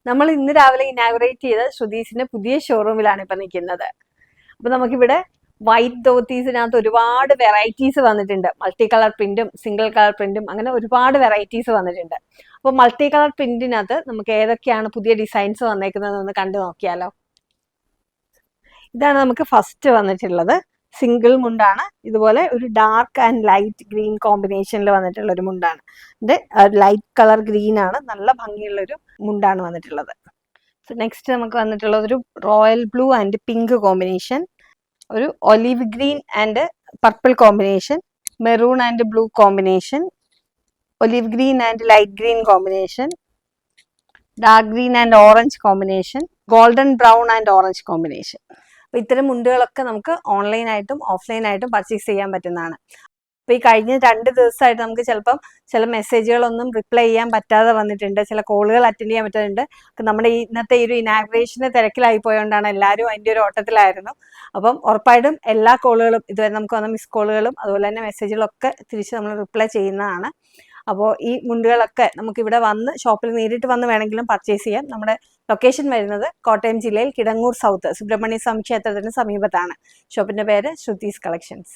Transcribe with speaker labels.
Speaker 1: നമ്മൾ ഇന്ന് രാവിലെ ഇനാഗുറേറ്റ് ചെയ്ത ശ്രുതീസിന്റെ പുതിയ ഷോറൂമിലാണ് ഇപ്പൊ നിൽക്കുന്നത്. അപ്പൊ നമുക്കിവിടെ വൈറ്റ് ധോത്തീസിനകത്ത് ഒരുപാട് വെറൈറ്റീസ് വന്നിട്ടുണ്ട്. മൾട്ടി കളർ പ്രിന്റും സിംഗിൾ കളർ പ്രിന്റും അങ്ങനെ ഒരുപാട് വെറൈറ്റീസ് വന്നിട്ടുണ്ട്. അപ്പോൾ മൾട്ടി കളർ പ്രിന്റിനകത്ത് നമുക്ക് ഏതൊക്കെയാണ് പുതിയ ഡിസൈൻസ് വന്നേക്കുന്നതെന്ന് കണ്ടു നോക്കിയാലോ. ഇതാണ് നമുക്ക് ഫസ്റ്റ് വന്നിട്ടുള്ളത്. സിംഗിൾ മുണ്ടാണ്. ഇതുപോലെ ഒരു ഡാർക്ക് ആൻഡ് ലൈറ്റ് ഗ്രീൻ കോമ്പിനേഷനിൽ വന്നിട്ടുള്ള ഒരു മുണ്ടാണ്. ഇത് ലൈറ്റ് കളർ ഗ്രീൻ ആണ്. നല്ല ഭംഗിയുള്ള ഒരു മുണ്ടാണ് വന്നിട്ടുള്ളത്. സോ നെക്സ്റ്റ് നമുക്ക് വന്നിട്ടുള്ളത് ഒരു royal blue and pink combination, ഒരു olive green and purple combination, maroon and blue combination, olive green and light green combination, dark green and orange combination, golden brown and orange combination. അപ്പൊ ഇത്തരം മുണ്ടുകളൊക്കെ നമുക്ക് ഓൺലൈനായിട്ടും ഓഫ്ലൈനായിട്ടും purchase ചെയ്യാൻ പറ്റുന്നതാണ്. അപ്പൊ ഈ കഴിഞ്ഞ 2 ദിവസമായിട്ട് നമുക്ക് ചിലപ്പം ചില മെസ്സേജുകളൊന്നും റിപ്ലൈ ചെയ്യാൻ പറ്റാതെ വന്നിട്ടുണ്ട്, ചില കോളുകൾ അറ്റൻഡ് ചെയ്യാൻ പറ്റുന്നുണ്ട്. നമ്മുടെ ഇന്നത്തെ ഈ ഒരു ഇനാഗ്രേഷന് തിരക്കിലായി പോയതുകൊണ്ടാണ് എല്ലാവരും അതിൻ്റെ ഒരു ഓട്ടത്തിലായിരുന്നു. അപ്പം ഉറപ്പായിട്ടും എല്ലാ കോളുകളും ഇതുവരെ നമുക്ക് വന്ന മിസ് കോളുകളും അതുപോലെ തന്നെ മെസ്സേജുകളൊക്കെ തിരിച്ച് നമ്മൾ റിപ്ലൈ ചെയ്യുന്നതാണ്. അപ്പോൾ ഈ മുണ്ടുകളൊക്കെ നമുക്ക് ഇവിടെ വന്ന് ഷോപ്പിൽ നേരിട്ട് വന്ന് വേണമെങ്കിലും പർച്ചേസ് ചെയ്യാം. നമ്മുടെ ലൊക്കേഷൻ വരുന്നത് കോട്ടയം ജില്ലയിൽ കിടങ്ങൂർ സൗത്ത് സുബ്രഹ്മണ്യ സ്വാമി ക്ഷേത്രത്തിന് സമീപത്താണ്. ഷോപ്പിന്റെ പേര് ശ്രുതീസ് കളക്ഷൻസ്.